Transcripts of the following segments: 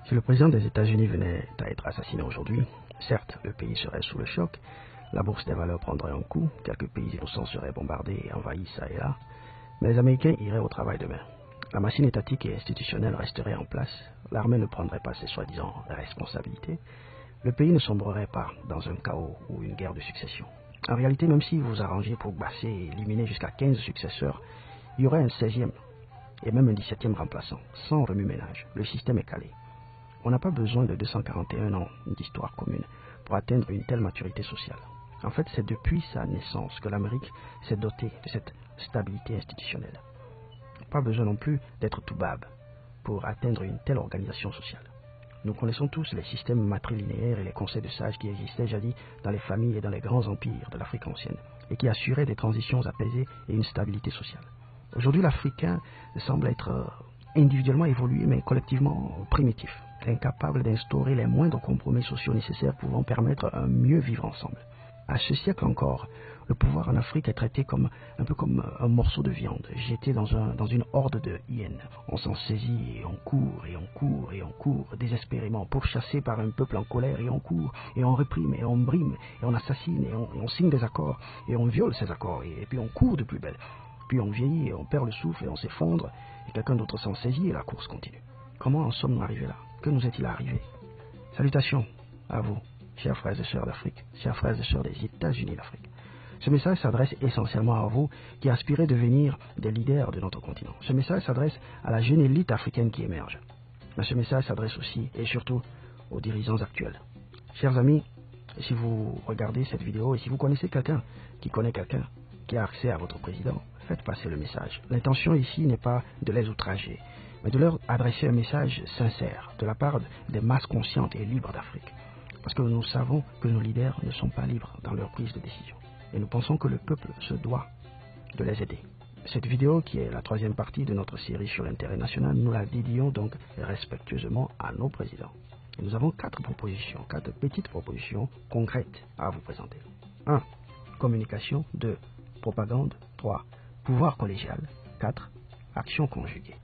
Si le président des États-Unis venait à être assassiné aujourd'hui, certes, le pays serait sous le choc, la bourse des valeurs prendrait un coup, quelques pays innocents seraient bombardés et envahis ça et là, mais les Américains iraient au travail demain. La machine étatique et institutionnelle resterait en place, l'armée ne prendrait pas ses soi-disant responsabilités, le pays ne sombrerait pas dans un chaos ou une guerre de succession. En réalité, même si vous arrangez pour basser et éliminer jusqu'à 15 successeurs, il y aurait un 16e et même un 17e remplaçant, sans remue-ménage. Le système est calé. On n'a pas besoin de 241 ans d'histoire commune pour atteindre une telle maturité sociale. En fait, c'est depuis sa naissance que l'Amérique s'est dotée de cette stabilité institutionnelle. Pas besoin non plus d'être tout bab pour atteindre une telle organisation sociale. Nous connaissons tous les systèmes matrilinéaires et les conseils de sages qui existaient jadis dans les familles et dans les grands empires de l'Afrique ancienne et qui assuraient des transitions apaisées et une stabilité sociale. Aujourd'hui, l'Africain semble être individuellement évolué mais collectivement primitif, incapable d'instaurer les moindres compromis sociaux nécessaires pouvant permettre un mieux vivre ensemble. À ce siècle encore, le pouvoir en Afrique est traité un peu comme un morceau de viande, jeté dans une horde de hyènes. On s'en saisit et on court et on court et on court désespérément, pourchassé par un peuple en colère et on court et on réprime et on brime et on assassine et on signe des accords et on viole ces accords et puis on court de plus belle. Puis on vieillit et on perd le souffle et on s'effondre et quelqu'un d'autre s'en saisit et la course continue. Comment en sommes-nous arrivés là? Que nous est-il arrivé? Salutations à vous, chers frères et sœurs d'Afrique, chers frères et sœurs des États-Unis d'Afrique. Ce message s'adresse essentiellement à vous qui aspirez à devenir des leaders de notre continent. Ce message s'adresse à la jeune élite africaine qui émerge. Mais ce message s'adresse aussi et surtout aux dirigeants actuels. Chers amis, si vous regardez cette vidéo et si vous connaissez quelqu'un qui connaît quelqu'un qui a accès à votre président, faites passer le message. L'intention ici n'est pas de les outrager, mais de leur adresser un message sincère de la part des masses conscientes et libres d'Afrique. Parce que nous savons que nos leaders ne sont pas libres dans leur prise de décision. Et nous pensons que le peuple se doit de les aider. Cette vidéo, qui est la troisième partie de notre série sur l'intérêt national, nous la dédions donc respectueusement à nos présidents. Et nous avons quatre petites propositions concrètes à vous présenter. 1. Communication. 2. Propagande. 3. Pouvoir collégial. 4. Action conjuguée.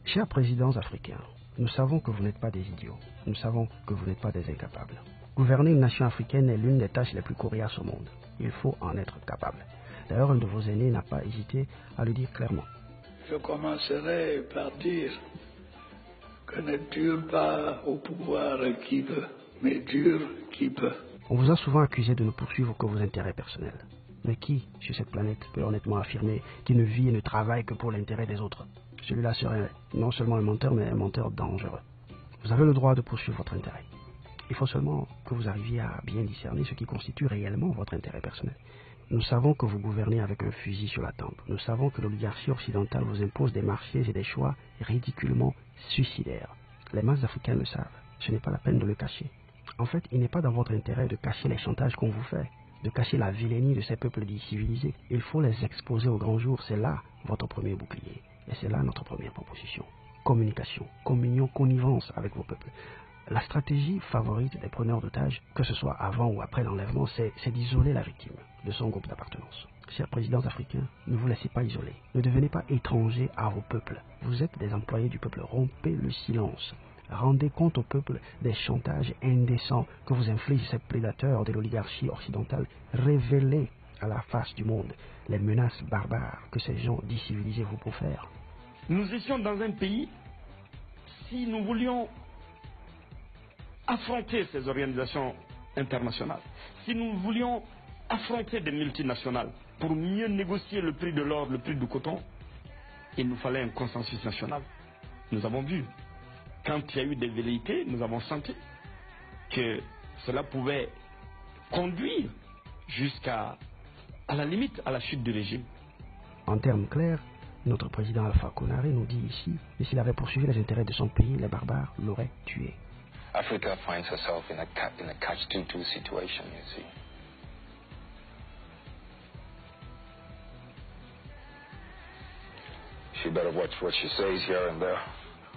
Chers présidents africains, nous savons que vous n'êtes pas des idiots. Nous savons que vous n'êtes pas des incapables. Gouverner une nation africaine est l'une des tâches les plus coriaces au monde. Il faut en être capable. D'ailleurs, un de vos aînés n'a pas hésité à le dire clairement. Je commencerai par dire que ne dure pas au pouvoir qui veut, mais dure qui peut. On vous a souvent accusé de ne poursuivre que vos intérêts personnels. Mais qui, sur cette planète, peut honnêtement affirmer qu'il ne vit et ne travaille que pour l'intérêt des autres? Celui-là serait non seulement un menteur, mais un menteur dangereux. Vous avez le droit de poursuivre votre intérêt. Il faut seulement que vous arriviez à bien discerner ce qui constitue réellement votre intérêt personnel. Nous savons que vous gouvernez avec un fusil sur la tempe. Nous savons que l'oligarchie occidentale vous impose des marchés et des choix ridiculement suicidaires. Les masses africaines le savent. Ce n'est pas la peine de le cacher. En fait, il n'est pas dans votre intérêt de cacher les chantages qu'on vous fait, de cacher la vilainie de ces peuples dits civilisés. Il faut les exposer au grand jour. C'est là votre premier bouclier. Et c'est là notre première proposition. Communication, communion, connivence avec vos peuples. La stratégie favorite des preneurs d'otages, que ce soit avant ou après l'enlèvement, c'est d'isoler la victime de son groupe d'appartenance. Chers présidents africains, ne vous laissez pas isoler. Ne devenez pas étrangers à vos peuples. Vous êtes des employés du peuple. Rompez le silence. Rendez compte au peuple des chantages indécents que vous infligent ces prédateurs de l'oligarchie occidentale. Révélez à la face du monde les menaces barbares que ces gens décivilisés vous profèrent. Nous étions dans un pays, si nous voulions affronter ces organisations internationales, si nous voulions affronter des multinationales pour mieux négocier le prix de l'or, le prix du coton, il nous fallait un consensus national. Nous avons vu, quand il y a eu des velléités, nous avons senti que cela pouvait conduire jusqu'à la limite, à la chute du régime. En termes clairs, notre président Alpha Condé nous dit ici que s'il avait poursuivi les intérêts de son pays, les barbares l'auraient tué. Africa finds herself in a catch-22 situation, you see. She better watch what she says here and there,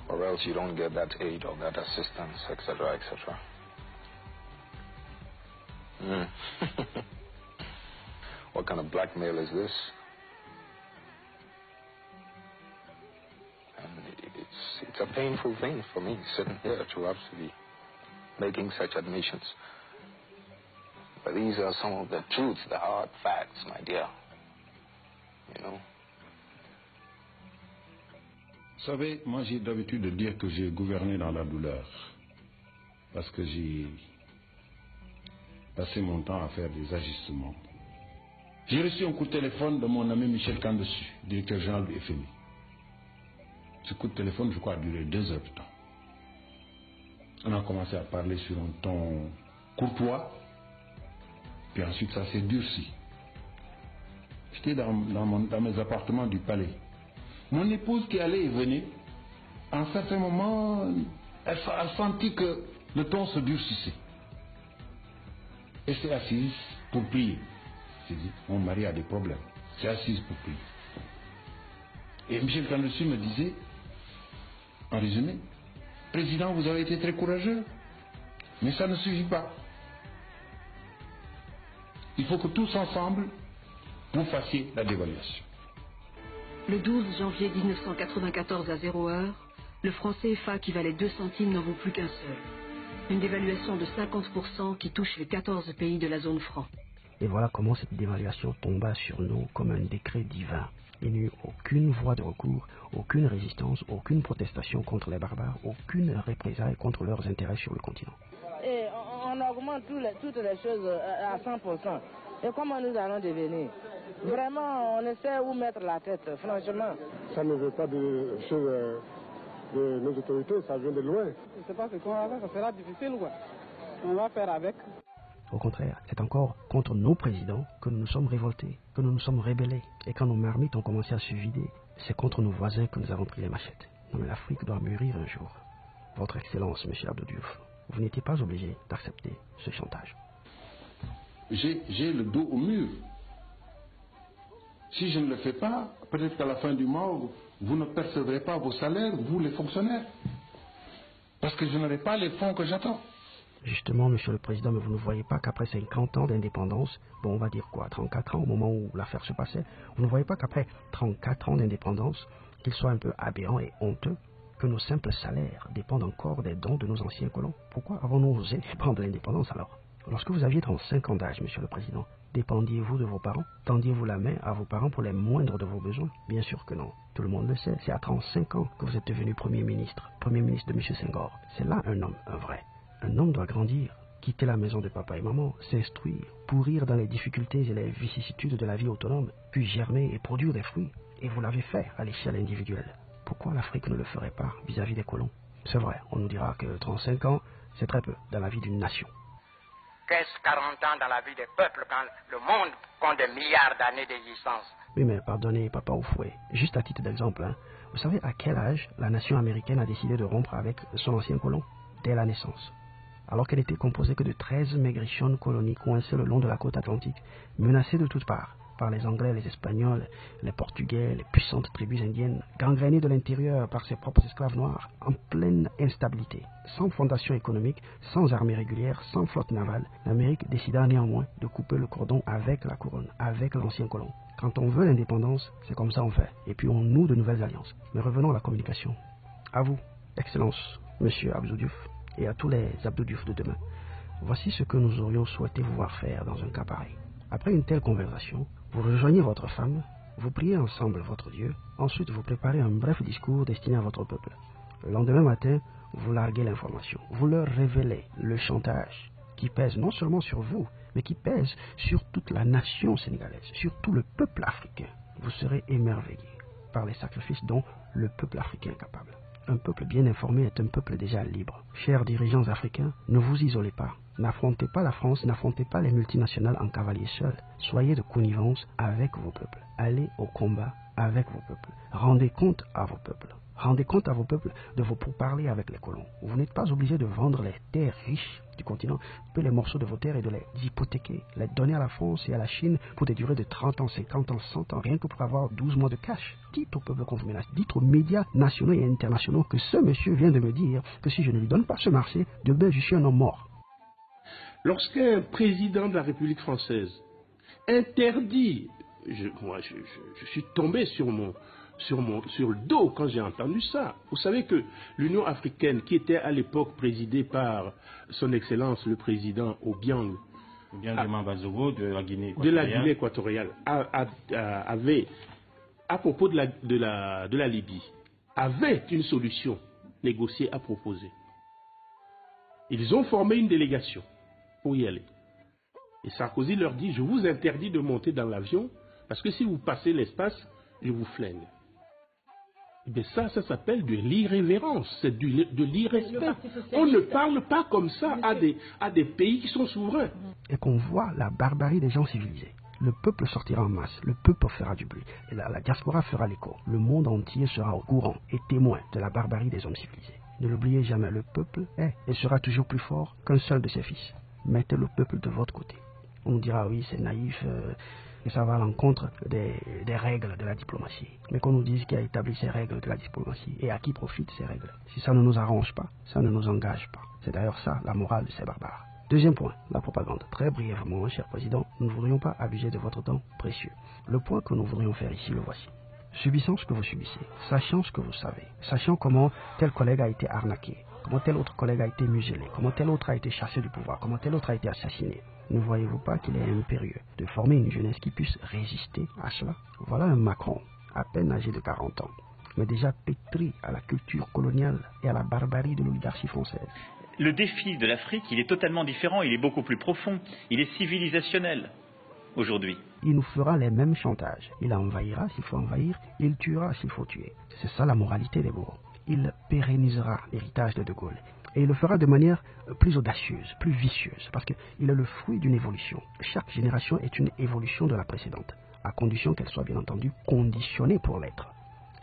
or else you don't get that aid or that assistance, etc., etc. What kind of blackmail is this? And it's a painful thing for me sitting here to have to be making such admissions. But these are some of the truths, the hard facts, my dear. You know. Vous savez, moi j'ai l'habitude de dire que j'ai gouverné dans la douleur. Parce que j'ai passé mon temps à faire des ajustements. J'ai reçu un coup de téléphone de mon ami Michel Kandessu, directeur général du FMI. Ce coup de téléphone, je crois, a duré 2 heures de temps. On a commencé à parler sur un ton courtois, puis ensuite ça s'est durci. J'étais dans mes appartements du palais. Mon épouse qui allait et venait, à un certain moment, elle sentit que le ton se durcissait. Elle s'est assise pour prier. Elle s'est dit, mon mari a des problèmes. Elle s'est assise pour prier. Et Michel Kandessu me disait, en résumé, Président, vous avez été très courageux, mais ça ne suffit pas. Il faut que tous ensemble, vous fassiez la dévaluation. Le 12 janvier 1994 à 0h, le franc CFA qui valait 2 centimes n'en vaut plus qu'un seul. Une dévaluation de 50% qui touche les 14 pays de la zone franc. Et voilà comment cette dévaluation tomba sur nous comme un décret divin. Il n'y eut aucune voie de recours, aucune résistance, aucune protestation contre les barbares, aucune représailles contre leurs intérêts sur le continent. Et on augmente toutes les choses à 100%. Et comment nous allons devenir? Vraiment, on essaie où mettre la tête, franchement. Ça ne veut pas de choses de nos autorités, ça vient de loin. Je ne sais pas ce qu'on va faire, ça sera difficile, quoi. On va faire avec. Au contraire, c'est encore contre nos présidents que nous nous sommes révoltés, que nous nous sommes rébellés. Et quand nos marmites ont commencé à se vider, c'est contre nos voisins que nous avons pris les machettes. Non mais l'Afrique doit mûrir un jour. Votre Excellence, M. Abdou Diouf, vous n'étiez pas obligé d'accepter ce chantage. J'ai le dos au mur. Si je ne le fais pas, peut-être qu'à la fin du mois, vous ne percevrez pas vos salaires, vous les fonctionnaires. Parce que je n'aurai pas les fonds que j'attends. Justement, Monsieur le Président, mais vous ne voyez pas qu'après 50 ans d'indépendance, bon, on va dire quoi, 34 ans au moment où l'affaire se passait, vous ne voyez pas qu'après 34 ans d'indépendance, qu'il soit un peu aberrant et honteux que nos simples salaires dépendent encore des dons de nos anciens colons? Pourquoi avons-nous osé prendre l'indépendance alors? Lorsque vous aviez 35 ans d'âge, Monsieur le Président, dépendiez-vous de vos parents? Tendiez-vous la main à vos parents pour les moindres de vos besoins? Bien sûr que non. Tout le monde le sait, c'est à 35 ans que vous êtes devenu Premier ministre de M. Senghor. C'est là un homme, un vrai. Un homme doit grandir, quitter la maison de papa et maman, s'instruire, pourrir dans les difficultés et les vicissitudes de la vie autonome, puis germer et produire des fruits. Et vous l'avez fait à l'échelle individuelle. Pourquoi l'Afrique ne le ferait pas vis-à-vis des colons? C'est vrai, on nous dira que 35 ans, c'est très peu dans la vie d'une nation. Qu'est-ce 40 ans dans la vie des peuples quand le monde compte des milliards d'années d'existence? Oui, mais pardonnez, papa au fouet. Juste à titre d'exemple, vous savez à quel âge la nation américaine a décidé de rompre avec son ancien colon? Dès la naissance. Alors qu'elle était composée que de 13 maigrichonnes colonies coincées le long de la côte atlantique, menacées de toutes parts par les Anglais, les Espagnols, les Portugais, les puissantes tribus indiennes, gangrénées de l'intérieur par ses propres esclaves noirs, en pleine instabilité, sans fondation économique, sans armée régulière, sans flotte navale, l'Amérique décida néanmoins de couper le cordon avec la couronne, avec l'ancien colon. Quand on veut l'indépendance, c'est comme ça on fait, et puis on noue de nouvelles alliances. Mais revenons à la communication. À vous, Excellence, Monsieur Abdou Diouf, et à tous les Abdou Diouf de demain. Voici ce que nous aurions souhaité vous voir faire dans un cas pareil. Après une telle conversation, vous rejoignez votre femme, vous priez ensemble votre Dieu, ensuite vous préparez un bref discours destiné à votre peuple. Le lendemain matin, vous larguez l'information, vous leur révélez le chantage qui pèse non seulement sur vous, mais qui pèse sur toute la nation sénégalaise, sur tout le peuple africain. Vous serez émerveillés par les sacrifices dont le peuple africain est capable. Un peuple bien informé est un peuple déjà libre. Chers dirigeants africains, ne vous isolez pas. N'affrontez pas la France, n'affrontez pas les multinationales en cavalier seul. Soyez de connivence avec vos peuples. Allez au combat avec vos peuples. Rendez compte à vos peuples. Rendez compte à vos peuples de vos pourparlers avec les colons. Vous n'êtes pas obligés de vendre les terres riches du continent, peu les morceaux de vos terres et de les hypothéquer, les donner à la France et à la Chine pour des durées de 30 ans, 50 ans, 100 ans, rien que pour avoir 12 mois de cash. Dites au peuple qu'on vous menace, dites aux médias nationaux et internationaux que ce monsieur vient de me dire que si je ne lui donne pas ce marché, demain je suis un homme mort. Lorsqu'un président de la République française interdit, je suis tombé sur sur le dos quand j'ai entendu ça. Vous savez que l'Union africaine, qui était à l'époque présidée par son Excellence le président Obiang Bazogo de la Guinée équatoriale, avait, à propos de la Libye, avait une solution négociée à proposer. Ils ont formé une délégation pour y aller. Et Sarkozy leur dit, je vous interdis de monter dans l'avion, parce que si vous passez l'espace, je vous flingue. Et bien ça s'appelle de l'irrévérence, c'est de l'irrespect. On ne parle pas comme ça à des pays qui sont souverains. Et qu'on voit la barbarie des gens civilisés. Le peuple sortira en masse, le peuple fera du bruit, et la diaspora fera l'écho. Le monde entier sera au courant et témoin de la barbarie des hommes civilisés. Ne l'oubliez jamais, le peuple est et sera toujours plus fort qu'un seul de ses fils. Mettez le peuple de votre côté. On nous dira, oui, c'est naïf, et ça va à l'encontre des règles de la diplomatie. Mais qu'on nous dise qui a établi ces règles de la diplomatie et à qui profitent ces règles. Si ça ne nous arrange pas, ça ne nous engage pas. C'est d'ailleurs ça, la morale de ces barbares. Deuxième point, la propagande. Très brièvement, cher président, nous ne voudrions pas abuser de votre temps précieux. Le point que nous voudrions faire ici, le voici. Subissant ce que vous subissez, sachant ce que vous savez, sachant comment tel collègue a été arnaqué, comment tel autre collègue a été muselé, comment tel autre a été chassé du pouvoir, comment tel autre a été assassiné, ne voyez-vous pas qu'il est impérieux de former une jeunesse qui puisse résister à cela? Voilà un Macron, à peine âgé de 40 ans, mais déjà pétri à la culture coloniale et à la barbarie de l'oligarchie française. Le défi de l'Afrique, il est totalement différent, il est beaucoup plus profond, il est civilisationnel aujourd'hui. Il nous fera les mêmes chantages. Il envahira s'il faut envahir, il tuera s'il faut tuer. C'est ça la moralité des Bourgs. Il pérennisera l'héritage de De Gaulle. Et il le fera de manière plus audacieuse, plus vicieuse, parce qu'il est le fruit d'une évolution. Chaque génération est une évolution de la précédente, à condition qu'elle soit bien entendu conditionnée pour l'être.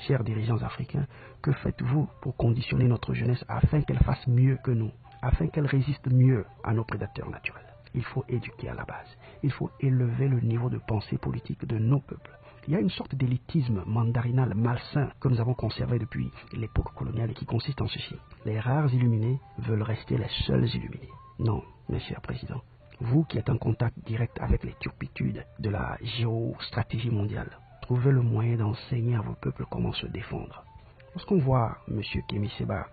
Chers dirigeants africains, que faites-vous pour conditionner notre jeunesse afin qu'elle fasse mieux que nous, afin qu'elle résiste mieux à nos prédateurs naturels? Il faut éduquer à la base. Il faut élever le niveau de pensée politique de nos peuples. Il y a une sorte d'élitisme mandarinal malsain que nous avons conservé depuis l'époque coloniale et qui consiste en ceci. Les rares illuminés veulent rester les seuls illuminés. Non, mes chers présidents, vous qui êtes en contact direct avec les turpitudes de la géostratégie mondiale, trouvez le moyen d'enseigner à vos peuples comment se défendre. Lorsqu'on voit M. Kémy Séba,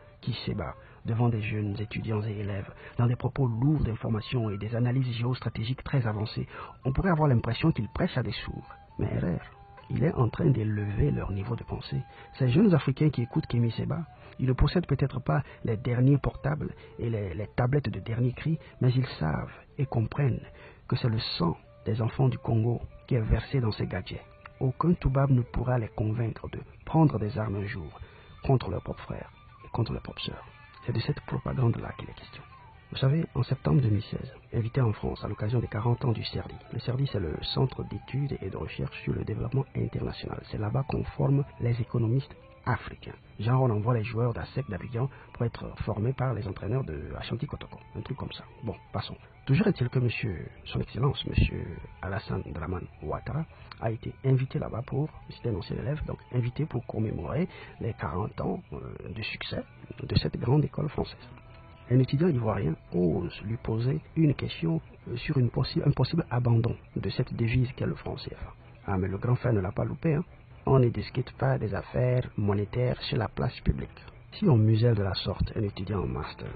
devant des jeunes étudiants et élèves, dans des propos lourds d'informations et des analyses géostratégiques très avancées, on pourrait avoir l'impression qu'il prêche à des sourds. Mais erreur, il est en train d'élever leur niveau de pensée. Ces jeunes Africains qui écoutent Kémy Séba, ils ne possèdent peut-être pas les derniers portables et les tablettes de dernier cri, mais ils savent et comprennent que c'est le sang des enfants du Congo qui est versé dans ces gadgets. Aucun toubab ne pourra les convaincre de prendre des armes un jour contre leurs propres frères et contre leurs propres sœurs. C'est de cette propagande-là qu'il est question. Vous savez, en septembre 2016, invité en France à l'occasion des 40 ans du CERDI. Le CERDI, c'est le Centre d'études et de recherche sur le développement international. C'est là-bas qu'on forme les économistes africains. Genre, on envoie les joueurs d'ASEC d'Abidjan pour être formés par les entraîneurs de Ashanti Kotoko. Un truc comme ça. Bon, passons. Toujours est-il que son Excellence, M. Alassane Dramane Ouattara, a été invité là-bas pour, c'était un ancien élève, donc invité pour commémorer les 40 ans de succès de cette grande école française. Un étudiant ivoirien ose lui poser une question sur un possible abandon de cette devise qu'est le franc CFA. Ah, mais le grand frère ne l'a pas loupé, hein. On ne discute pas des affaires monétaires sur la place publique. Si on muselle de la sorte un étudiant en masters,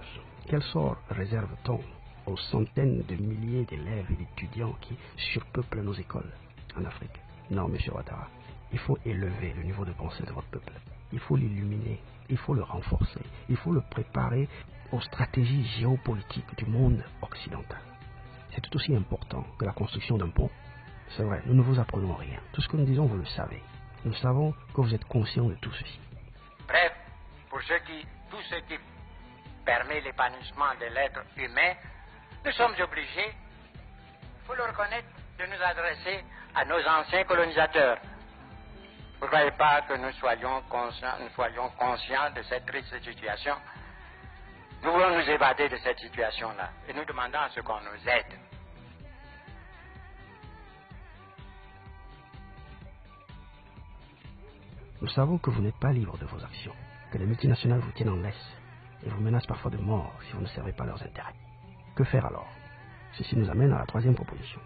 quel sort réserve-t-on aux centaines de milliers d'élèves et d'étudiants qui surpeuplent nos écoles en Afrique? Non, M. Ouattara, il faut élever le niveau de pensée de votre peuple. Il faut l'illuminer, il faut le renforcer, il faut le préparer aux stratégies géopolitiques du monde occidental. C'est tout aussi important que la construction d'un pont. C'est vrai, nous ne vous apprenons rien. Tout ce que nous disons, vous le savez. Nous savons que vous êtes conscient de tout ceci. Bref, pour tout ce qui permet l'épanouissement de l'être humain, nous sommes obligés, il faut le reconnaître, de nous adresser à nos anciens colonisateurs. Vous ne croyez pas que nous soyons conscients de cette triste situation? Nous voulons nous évader de cette situation-là et nous demandons à ce qu'on nous aide. Nous savons que vous n'êtes pas libre de vos actions, que les multinationales vous tiennent en laisse et vous menacent parfois de mort si vous ne servez pas leurs intérêts. Que faire alors? Ceci nous amène à la troisième proposition.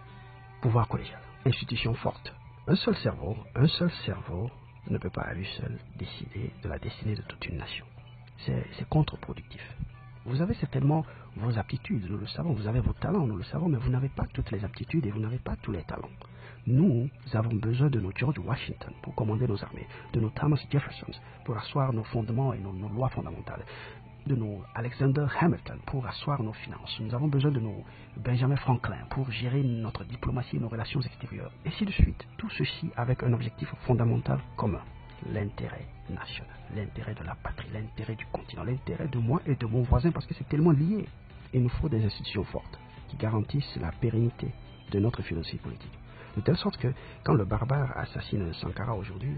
Pouvoir collégial, institution forte. Un seul cerveau ne peut pas à lui seul décider de la destinée de toute une nation. C'est contre-productif. Vous avez certainement vos aptitudes, nous le savons, vous avez vos talents, nous le savons, mais vous n'avez pas toutes les aptitudes et vous n'avez pas tous les talents. Nous avons besoin de nos George Washington pour commander nos armées, de nos Thomas Jefferson pour asseoir nos fondements et nos lois fondamentales, de nos Alexander Hamilton pour asseoir nos finances. Nous avons besoin de nos Benjamin Franklin pour gérer notre diplomatie et nos relations extérieures. Et ainsi de suite. Tout ceci avec un objectif fondamental commun. L'intérêt national, l'intérêt de la patrie, l'intérêt du continent, l'intérêt de moi et de mon voisin parce que c'est tellement lié. Il nous faut des institutions fortes qui garantissent la pérennité de notre philosophie politique. De telle sorte que quand le barbare assassine un Sankara aujourd'hui,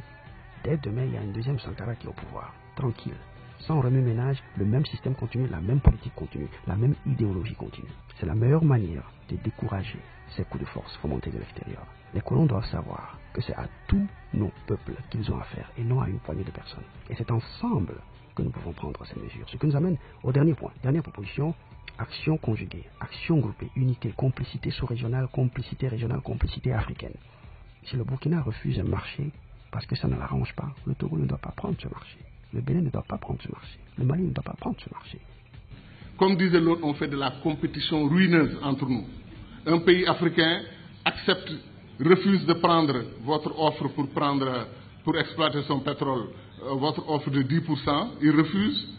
dès demain il y a un deuxième Sankara qui est au pouvoir, tranquille, sans remue-ménage, le même système continue, la même politique continue, la même idéologie continue. C'est la meilleure manière de décourager ces coups de force fomentés de l'extérieur. Les colons doivent savoir que c'est à tous nos peuples qu'ils ont affaire et non à une poignée de personnes. Et c'est ensemble que nous pouvons prendre ces mesures. Ce qui nous amène au dernier point, dernière proposition, action conjuguée, action groupée, unité, complicité sous-régionale, complicité régionale, complicité africaine. Si le Burkina refuse un marché parce que ça ne l'arrange pas, le Togo ne doit pas prendre ce marché. Le Bénin ne doit pas prendre ce marché. Le Mali ne doit pas prendre ce marché. Comme disait l'autre, on fait de la compétition ruineuse entre nous. Un pays africain refuse de prendre votre offre pour exploiter son pétrole, votre offre de 10%, il refuse.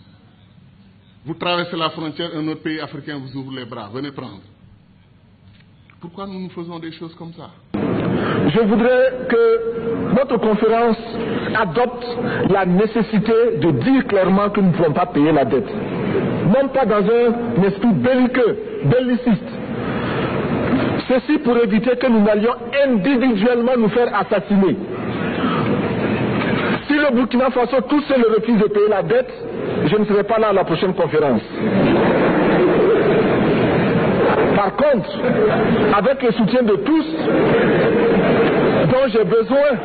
Vous traversez la frontière, un autre pays africain vous ouvre les bras, venez prendre. Pourquoi nous faisons des choses comme ça? Je voudrais que notre conférence adopte la nécessité de dire clairement que nous ne pouvons pas payer la dette. Non pas dans un esprit belliciste. Ceci pour éviter que nous n'allions individuellement nous faire assassiner. Si le Burkina Faso tout seul refuse de payer la dette, je ne serai pas là à la prochaine conférence. Par contre, avec le soutien de tous, dont j'ai besoin,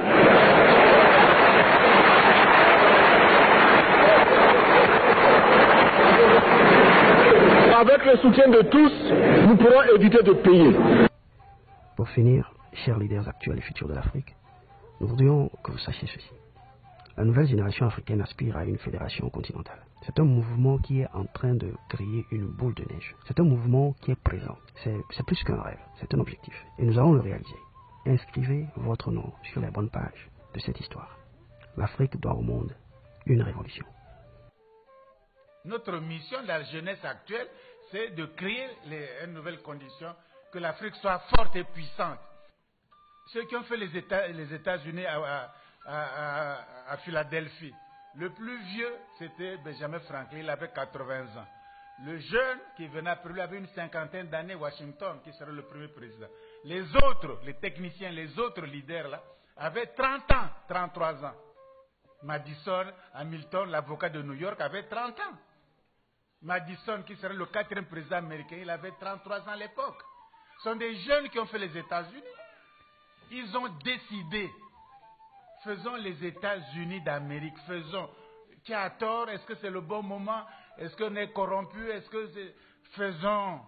avec le soutien de tous, nous pourrons éviter de payer. Pour finir, chers leaders actuels et futurs de l'Afrique, nous voudrions que vous sachiez ceci. La nouvelle génération africaine aspire à une fédération continentale. C'est un mouvement qui est en train de créer une boule de neige. C'est un mouvement qui est présent. C'est plus qu'un rêve, c'est un objectif. Et nous allons le réaliser. Inscrivez votre nom sur les bonnes pages de cette histoire. L'Afrique doit au monde une révolution. Notre mission de la jeunesse actuelle, c'est de créer une nouvelle condition, que l'Afrique soit forte et puissante. Ceux qui ont fait les États-Unis à Philadelphie, le plus vieux, c'était Benjamin Franklin, il avait 80 ans. Le jeune qui venait après lui avait une cinquantaine d'années, Washington, qui serait le premier président. Les autres, les techniciens, les autres leaders là, avaient 30 ans, 33 ans. Madison, Hamilton, l'avocat de New York, avait 30 ans. Madison, qui serait le 4e président américain, il avait 33 ans à l'époque. Ce sont des jeunes qui ont fait les États-Unis. Ils ont décidé, faisons les États-Unis d'Amérique, faisons. Qui a tort? Est-ce que c'est le bon moment? Est-ce qu'on est corrompu? Faisons.